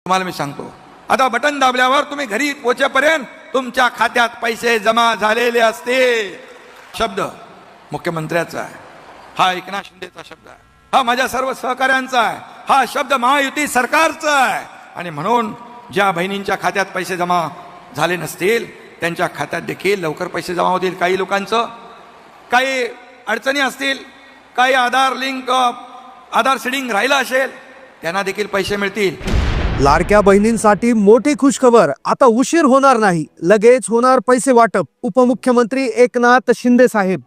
तुम्हाला मी सांगतो, आता बटन दाबल्यावर तुम्ही घरी पोहोचेपर्यंत तुमच्या खात्यात पैसे जमा झालेले असते. शब्द मुख्यमंत्र्याचा आहे, हा एकनाथ शिंदेचा शब्द आहे, हा माझ्या सर्व सहकाऱ्यांचा आहे, हा शब्द महायुती सरकारचा आहे. आणि म्हणून ज्या बहिणींच्या खात्यात पैसे जमा झाले नसतील त्यांच्या खात्यात देखील लवकर पैसे जमा होतील. काही लोकांचं काही अडचणी असतील, काही आधार सीडिंग राहिलं असेल, त्यांना देखील पैसे मिळतील. लाडक्या बहिणींसाठी मोठी खुशखबर, आता उशीर होणार नाही, लगेच होणार पैसे वाटप. उपमुख्यमंत्री एकनाथ शिंदे साहेब.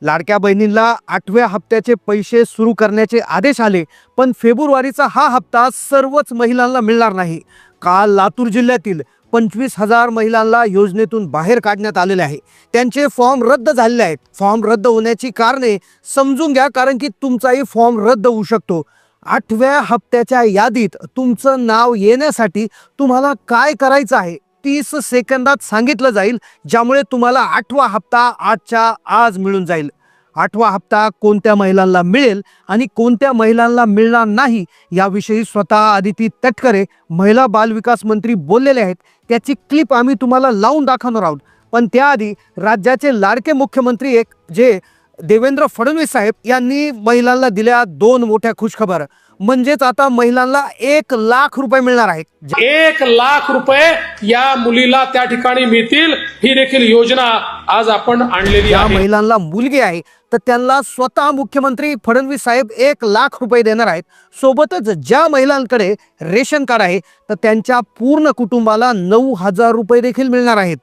लाडक्या बहिणींना 8व्या हप्त्याचे पैसे सुरू करण्याचे आदेश आले, पण फेब्रुवारीचा हा हप्ता सर्वच महिलांना मिळणार नाही. काल लातूर जिल्ह्यातील 25,000 महिलांना योजनेतून बाहेर काढण्यात आलेले आहे. त्यांचे फॉर्म रद्द झालेले आहेत. फॉर्म रद्द होण्याची कारणे समजून घ्या, कारण की तुमचाही फॉर्म रद्द होऊ शकतो. 8व्या हप्त्याच्या यादीत तुमचं नाव येण्यासाठी तुम्हाला काय करायचं आहे 30 सेकंदात सांगितलं जाईल, ज्यामुळे तुम्हाला 8वा हप्ता आजच्या आज मिळून जाईल. 8वा हप्ता कोणत्या महिलांना मिळेल आणि कोणत्या महिलांना मिळणार नाही याविषयी स्वतः आदिती तटकरे, महिला बालविकास मंत्री बोललेले आहेत. त्याची क्लिप आम्ही तुम्हाला लावून दाखवणार आहोत. पण त्याआधी राज्याचे लाडके मुख्यमंत्री जे देवेंद्र फडणवीस साहेब यांनी महिलांना दिल्या 2 मोठ्या खुशखबर. म्हणजेच आता महिलांना 1 लाख रुपये मिळणार आहेत. 1 लाख रुपये या मुलीला त्या ठिकाणी मिळतील. ही देखील योजना आज आपण आणलेली आहे. महिलांना मुलगी आहे तर त्यांना स्वतः मुख्यमंत्री फडणवीस साहेब 1 लाख रुपये देणार आहेत. सोबतच ज्या महिलांकडे रेशन कार्ड आहे तर त्यांच्या पूर्ण कुटुंबाला 9,000 रुपये देखील मिळणार आहेत.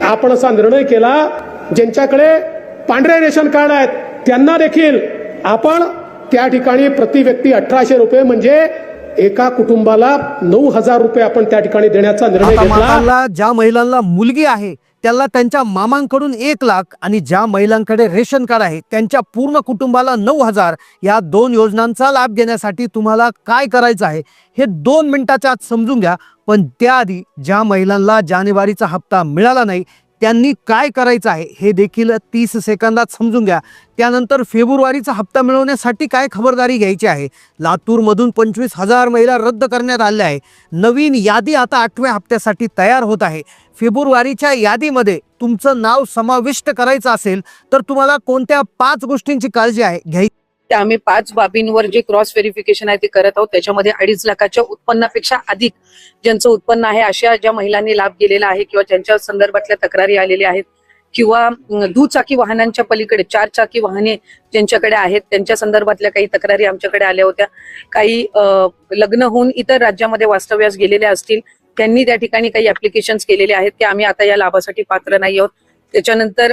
आपण असा निर्णय केला, ज्यांच्याकडे पांढरे रेशन कार्ड आहेत त्यांना देखील आपण त्या ठिकाणी प्रति व्यक्ती 1,800 रुपये, म्हणजे एका कुटुंबाला 9,000 रुपये आपण त्या ठिकाणी देण्याचा निर्णय घेतला. ज्या महिलांना मुलगी आहे त्याला त्यांच्या मामांकडून 1 लाख आणि ज्या महिलांकडे रेशन कार्ड आहे त्यांच्या पूर्ण कुटुंबाला 9,000 या 2 योजनांचा लाभ घेण्यासाठी तुम्हाला काय करायचं आहे हे 2 मिनिटाच्या आत समजून घ्या. पण त्याआधी ज्या महिलांना जानेवारीचा हप्ता मिळाला नाही त्यांनी काय करायचं आहे हे देखील 30 सेकंदात समजून घ्या. त्यानंतर फेब्रुवारीचा हप्ता मिळवण्यासाठी काय खबरदारी घ्यायची आहे. लातूरमधून 25,000 महिला रद्द करण्यात आल्या आहे. नवीन यादी आता 8व्या हप्त्यासाठी तयार होत आहे. फेब्रुवारीच्या यादीमध्ये तुमचं नाव समाविष्ट करायचं असेल तर तुम्हाला कोणत्या 5 गोष्टींची काळजी आहे घ्यायची. आम्ही 5 बाबींवर जे क्रॉस व्हेरिफिकेशन आहे ते करत आहोत. त्याच्यामध्ये 2.5 लाखाच्या उत्पन्नापेक्षा अधिक ज्यांचं उत्पन्न आहे अशा ज्या महिलांनी लाभ गेलेला आहे किंवा ज्यांच्या संदर्भातल्या तक्रारी आलेल्या आहेत किंवा दुचाकी वाहनांच्या पलीकडे 4 चाकी वाहने ज्यांच्याकडे आहेत त्यांच्या संदर्भातल्या काही तक्रारी आमच्याकडे आल्या होत्या. काही लग्न होऊन इतर राज्यामध्ये वास्तव्यास गेलेल्या असतील त्यांनी त्या ठिकाणी काही ऍप्लिकेशन्स केलेले आहेत ते आम्ही आता या लाभासाठी पात्र नाही आहोत. त्याच्यानंतर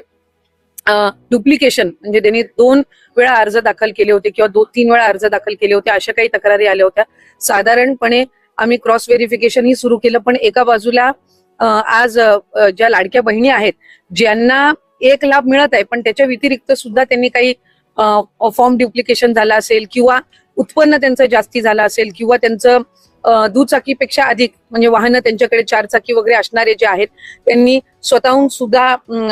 डुप्लिकेशन म्हणजे त्यांनी 2 वेळा अर्ज दाखल केले होते किंवा 2-3 वेळा अर्ज दाखल केले होते अशा काही तक्रारी आल्या होत्या. साधारणपणे आम्ही क्रॉस व्हेरिफिकेशन ही सुरू केलं. पण एका बाजूला आज ज्या लाडक्या बहिणी आहेत ज्यांना 1 लाभ मिळत आहे पण त्याच्या व्यतिरिक्त सुद्धा त्यांनी काही फॉर्म डुप्लिकेशन झाला असेल किंवा उत्पन्न त्यांचं जास्ती झालं असेल किंवा त्यांचं दुचाकीपेक्षा अधिक म्हणजे वाहनं त्यांच्याकडे 4 चाकी वगैरे असणारे जे आहेत त्यांनी स्वतःहून सुद्धा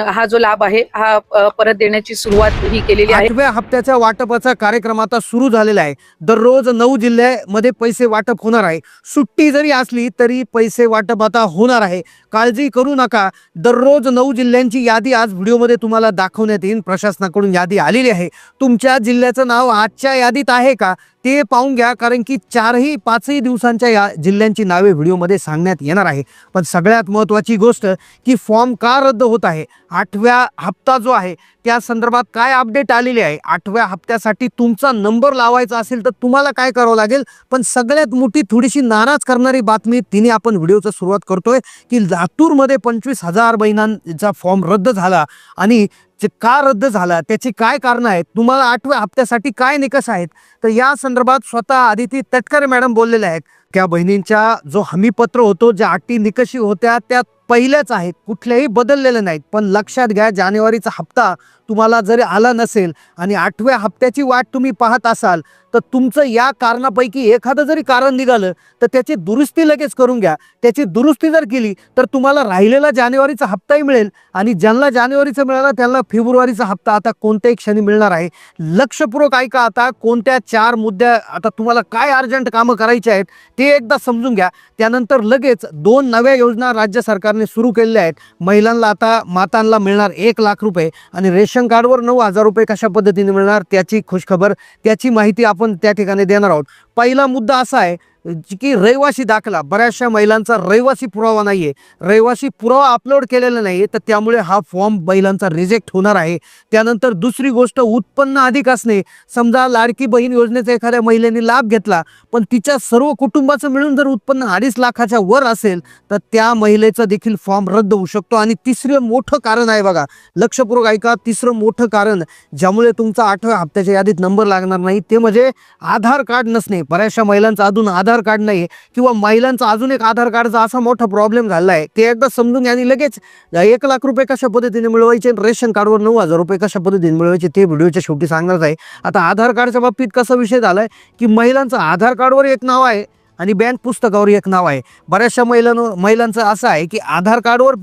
हा जो लाभ आहे हा परत देण्याची सुरुवात ही केलेली आहे. 8व्या हप्त्याच्या वाटपाचा कार्यक्रम आता सुरू झालेला आहे. दररोज 9 जिल्ह्यामध्ये पैसे वाटप होणार आहे. सुट्टी जरी असली तरी पैसे वाटप आता होणार आहे. काळजी करू नका. दररोज 9 जिल्ह्यांची यादी आज व्हिडिओमध्ये तुम्हाला दाखवण्यात येईल. प्रशासनाकडून यादी आलेली आहे. तुमच्या जिल्ह्याचं नाव आजच्या यादीत आहे का ते पाहून घ्या, कारण की 4-5 दिवसांच्या या जिल्ह्यांची नावे व्हिडिओमध्ये सांगण्यात येणार आहे. पण सगळ्यात महत्त्वाची गोष्ट की फॉर्म का रद्द होत आहे, 8व्या हप्ता जो आहे त्या संदर्भात काय अपडेट आलेली आहे. 8व्या हप्त्यासाठी तुमचा नंबर लावायचा असेल तर तुम्हाला काय करावं लागेल. पण सगळ्यात मोठी थोडीशी नाराज करणारी बातमी तिने आपण व्हिडिओची सुरुवात करतोय की लातूरमध्ये 25,000 महिलांचा फॉर्म रद्द झाला आणि का रद्द झाला त्याची काय कारण आहेत, तुम्हाला 8व्या हप्त्यासाठी काय निकष आहेत, तर या संदर्भात स्वतः आदिती तटकरे मॅडम बोललेले आहेत. त्या बहिणींचा जो हमीपत्र होतो, ज्या अटी निकषी होत्या त्या पहिल्याच आहेत, कुठल्याही बदललेल्या नाहीत. पण लक्षात घ्या, जानेवारीचा हप्ता तुम्हाला जरी आला नसेल आणि 8व्या हप्त्याची वाट तुम्ही पाहत असाल तर तुमचं या कारणापैकी एखादं जरी कारण निघालं तर त्याची दुरुस्ती लगेच करून घ्या. त्याची दुरुस्ती जर केली तर तुम्हाला राहिलेला जानेवारीचा हप्ताही मिळेल आणि ज्यांना जानेवारीचा मिळाला त्यांना फेब्रुवारीचा हप्ता आता कोणत्याही क्षणी मिळणार आहे. लक्षपूर्वक ऐका. आता कोणत्या 4 मुद्द्या, आता तुम्हाला काय अर्जंट कामं करायची आहेत ते एकदा समजून घ्या. त्यानंतर लगेच 2 नव्या योजना राज्य सरकारने सुरू केलेल्या आहेत. महिलांना आता मातांना मिळणार 1 लाख रुपये आणि रेशन कार्डवर 9,000 रुपये कशा पद्धतीने मिळणार त्याची खुशखबर, त्याची माहिती आपण त्या ठिकाणी देणार आहोत. पहिला मुद्दा असा आहे की रहिवासी दाखला. बऱ्याचशा महिलांचा रहिवासी पुरावा नाहीये, रहिवासी पुरावा अपलोड केलेला नाहीये, तर त्यामुळे हा फॉर्म महिलांचा रिजेक्ट होणार आहे. त्यानंतर दुसरी गोष्ट, उत्पन्न अधिक असणे. समजा लाडकी बहीण योजनेचा एखाद्या महिलेने लाभ घेतला पण तिच्या सर्व कुटुंबाचं मिळून जर उत्पन्न 2.5 लाखाच्या वर असेल तर त्या महिलेचा देखील फॉर्म रद्द होऊ शकतो. आणि तिसरं मोठं कारण आहे बघा, लक्षपूर्वक ऐका, तिसरं मोठं कारण ज्यामुळे तुमचा 8व्या हप्त्याच्या यादीत नंबर लागणार नाही ते म्हणजे आधार कार्ड नसणे. बऱ्याचशा महिलांचा अजून आधार कार्ड नाही किंवा महिलांचा अजून एक आधार कार्डचा असा मोठा प्रॉब्लेम झाला आहे ते एकदा समजून घ्या. आणि लगेच 1 लाख रुपये कशा पद्धतीने मिळवायचे, रेशन कार्डवर 9,000 रुपये कशा पद्धतीने मिळवायचे ते व्हिडिओच्या शेवटी सांगणार आहे. आता आधार कार्डच्या बाबतीत कसा विषय झालाय की महिलांचं आधार कार्डवर एक नाव आहे आणि बँक पुस्तकावर एक नाव आहे. बऱ्याचशा महिलांचं असं आहे की आधार कार्डवर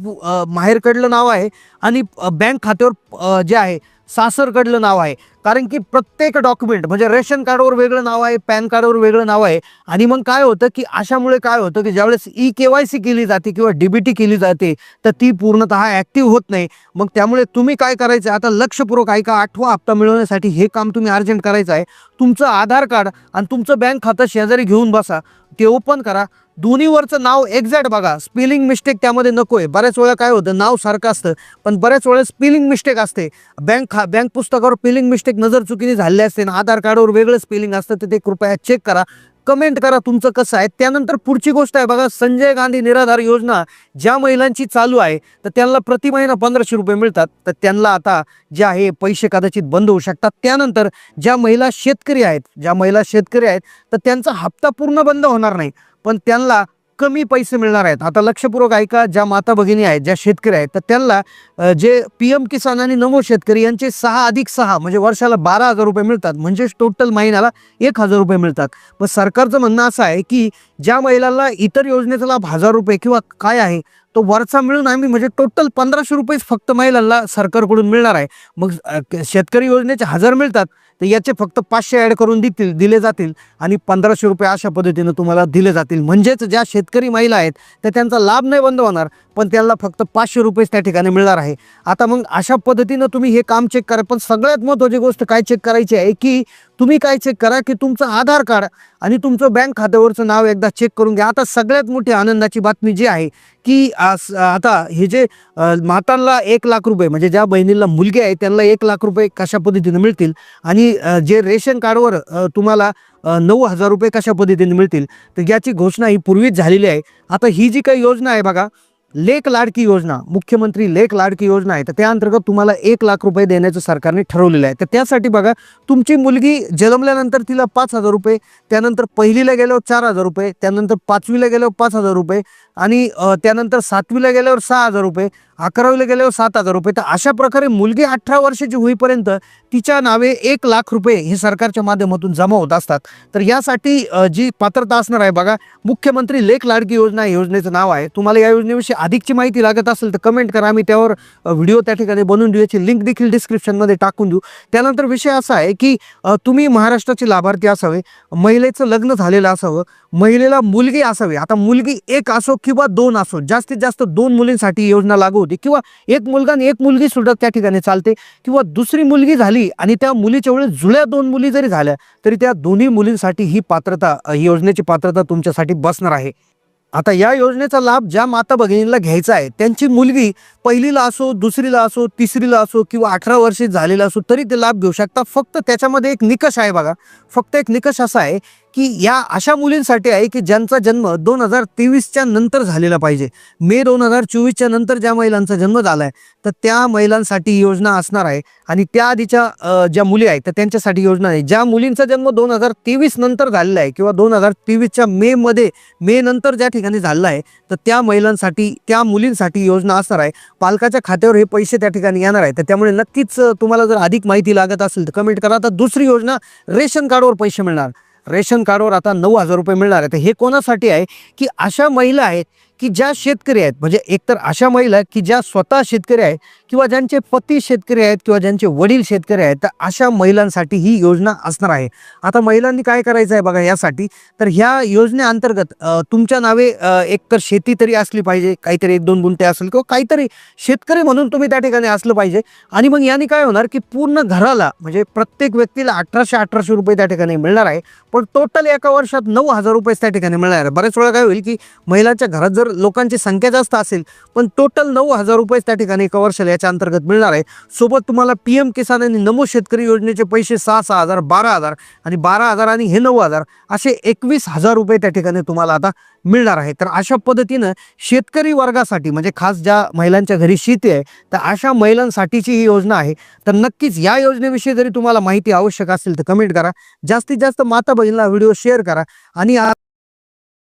माहेरकडलं नाव आहे आणि बँक खात्यावर जे आहे सासरकडलं नाव आहे. कारण की प्रत्येक डॉक्युमेंट म्हणजे रेशन कार्डवर वेगळं नाव आहे, पॅन कार्डवर वेगळं नाव आहे. आणि मग काय होतं की अशामुळे काय होतं की ज्यावेळेस KYC केली जाते किंवा DBT केली जाते तर ती पूर्णतः ॲक्टिव्ह होत नाही. मग त्यामुळे तुम्ही काय करायचं, आता लक्षपूर्वक ऐका, 8वा हप्ता मिळवण्यासाठी हे काम तुम्ही अर्जंट करायचं आहे. तुमचं आधार कार्ड आणि तुमचं बँक खातं शेजारी घेऊन बसा, ते ओपन करा. दोन्हीवरचं नाव एक्झॅक्ट बघा, स्पेलिंग मिस्टेक त्यामध्ये नको आहे. बऱ्याच वेळा काय होतं, नाव सारखं असतं पण बऱ्याच वेळा स्पेलिंग मिस्टेक असते. बँक पुस्तकावर स्पेलिंग मिस्टेक नजर चुकीने झालेली असते आणि आधार कार्डवर वेगळं स्पेलिंग असतं, तर ते कृपया चेक करा. कमेंट करा तुमचं कसं आहे. त्यानंतर पुढची गोष्ट आहे बघा, संजय गांधी निराधार योजना ज्या महिलांची चालू आहे तर त्यांना प्रति महिना 1,500 रुपये मिळतात, तर त्यांना आता जे आहे पैसे कदाचित बंद होऊ शकतात. त्यानंतर ज्या महिला शेतकरी आहेत तर त्यांचा हप्ता पूर्ण बंद होणार नाही पण त्यांना कमी पैसे मिळणार आहेत. आता लक्षपूर्वक ऐका, ज्या माता भगिनी आहेत, ज्या शेतकरी आहेत तर त्यांना जे PM किसान आणि नमो शेतकरी यांचे 6+6 म्हणजे वर्षाला 12,000 रुपये मिळतात, म्हणजे टोटल महिन्याला 1,000 रुपये मिळतात. मग सरकारचं म्हणणं असं आहे की ज्या महिलांना इतर योजनेचा लाभ 1,000 रुपये किंवा काय आहे तो वरचा मिळून आम्ही म्हणजे टोटल 1,500 रुपये फक्त महिलांना सरकारकडून मिळणार आहे. मग शेतकरी योजनेचे 1,000 मिळतात तर याचे फक्त 500 ॲड करून दिले जातील आणि 1,500 रुपये अशा पद्धतीनं तुम्हाला दिले जातील. म्हणजेच ज्या शेतकरी महिला आहेत तर त्यांचा लाभ नाही बंद होणार पण त्यांना फक्त 500 रुपये त्या ठिकाणी मिळणार आहे. आता मग अशा पद्धतीनं तुम्ही हे काम चेक करा. पण सगळ्यात महत्त्वाची गोष्ट काय चेक करायची आहे की तुम्ही काय चेक करा की तुमचं आधार कार्ड आणि तुमचं बँक खात्यावरचं नाव एकदा चेक करून घ्या. आता सगळ्यात मोठी आनंदाची बातमी जी आहे की आता हे जे मातांना 1 लाख रुपये म्हणजे ज्या बहिणीला मुलगी आहे त्यांना 1 लाख रुपये कशा पद्धतीने मिळतील आणि जे रेशन कार्डवर तुम्हाला 9,000 रुपये कशा पद्धतीने मिळतील तर याची घोषणा ही पूर्वीच झालेली आहे. आता ही जी काही योजना आहे बघा, लेक लाडकी योजना, मुख्यमंत्री लेक लाडकी योजना आहे तर त्या अंतर्गत तुम्हाला 1 लाख रुपये देण्याचं सरकारने ठरवलेलं आहे. तर त्यासाठी बघा, तुमची मुलगी जन्मल्यानंतर तिला 5,000 रुपये, त्यानंतर 1लीला गेल्यावर 4,000 रुपये, त्यानंतर 5वीला गेल्यावर 5,000 रुपये आणि त्यानंतर 7वीला गेल्यावर 6,000 रुपये, 11वीला गेल्यावर 7,000 रुपये. तर अशा प्रकारे मुलगी 18 वर्षाची होईपर्यंत तिच्या नावे 1 लाख रुपये हे सरकारच्या माध्यमातून जमा होत असतात. तर यासाठी जी पात्रता असणार आहे बघा, मुख्यमंत्री लेक लाडकी योजना हे योजनेचं नाव आहे. तुम्हाला या योजनेविषयी अधिकची माहिती लागत असेल तर कमेंट करा, आम्ही त्यावर व्हिडिओ त्या ठिकाणी बनवून देऊ, याची लिंक देखील डिस्क्रिप्शनमध्ये टाकून देऊ. त्यानंतर विषय असा आहे की तुम्ही महाराष्ट्राचे लाभार्थी असावे, महिलेचं लग्न झालेलं असावं, महिलेला मुलगी असावी. आता मुलगी 1 असो किंवा 2 असो, जास्तीत जास्त 2 मुलींसाठी योजना लागू होती किंवा 1 मुलगा आणि 1 मुलगी सुद्धा त्या ठिकाणी चालते किंवा दुसरी मुलगी झाली आणि त्या मुलीच्या वेळेस जुळ्या 2 मुली जरी झाल्या तरी त्या दोन्ही मुलींसाठी ही योजनेची पात्रता तुमच्यासाठी बसणार आहे. आता या योजनेचा लाभ ज्या माता भगिनींना घ्यायचा आहे त्यांची मुलगी 1लीला असो, 2रीला असो, 3रीला असो किंवा 18 वर्षे झालेला असो तरी ते लाभ घेऊ शकता. फक्त त्याच्यामध्ये एक निकष आहे बघा, फक्त एक निकष असा आहे की या अशा मुलींसाठी आहे की ज्यांचा जन्म 2023च्या नंतर झालेला पाहिजे. मे 2024च्या नंतर ज्या महिलांचा जन्म झाला आहे तर त्या महिलांसाठी ही योजना असणार आहे. आणि त्या आधीच्या ज्या मुली आहेत तर त्यांच्यासाठी योजना आहे. ज्या मुलींचा जन्म 2023 नंतर झालेला आहे किंवा 2023च्या मे नंतर ज्या ठिकाणी झालेला आहे तर त्या महिलांसाठी, त्या मुलींसाठी योजना असणार आहे. पालकाच्या खात्यावर हे पैसे त्या ठिकाणी येणार आहे. तर त्यामुळे नक्कीच तुम्हाला जर अधिक माहिती लागत असेल तर कमेंट करा. आता दुसरी योजना, रेशन कार्डवर पैसे मिळणार. रेशन कार्डवर आता 9,000 रुपये मिळणार आहे. तर हे कोणासाठी आहे की अशा महिला आहेत की ज्या शेतकरी आहेत, म्हणजे एकतर अशा महिला की ज्या स्वतः शेतकरी आहेत किंवा ज्यांचे पती शेतकरी आहेत किंवा ज्यांचे वडील शेतकरी आहेत, तर अशा महिलांसाठी ही योजना असणार आहे. आता महिलांनी काय करायचं आहे बघा यासाठी, तर ह्या योजनेअंतर्गत तुमच्या नावे एकतर शेती तरी असली पाहिजे, काहीतरी 1-2 गुंठे असेल किंवा काहीतरी शेतकरी म्हणून तुम्ही त्या ठिकाणी असलं पाहिजे. आणि मग याने काय होणार की पूर्ण घराला, म्हणजे प्रत्येक व्यक्तीला 1800 रुपये त्या ठिकाणी मिळणार आहे. पण टोटल एका वर्षात 9,000 रुपये त्या ठिकाणी मिळणार आहे. बऱ्याच वेळा काय होईल की महिलांच्या घरात जर लोकांची संख्या जास्त असेल पण टोटल 9,000 रुपये त्या ठिकाणी एका वर्षाला याच्या अंतर्गत मिळणार आहे. सोबत तुम्हाला PM किसान आणि नमो शेतकरी योजनेचे पैसे 6,000, 12,000 आणि 12,000 आणि हे 9,000 असे 21,000 रुपये त्या ठिकाणी तुम्हाला आता मिळणार आहे. तर अशा पद्धतीनं शेतकरी वर्गासाठी, म्हणजे खास ज्या महिलांच्या घरी शेती आहे तर अशा महिलांसाठीची ही योजना आहे. तर नक्कीच या योजनेविषयी जरी तुम्हाला माहिती आवश्यक असेल तर कमेंट करा. जास्तीत जास्त माता बहिणीला व्हिडिओ शेअर करा. आणि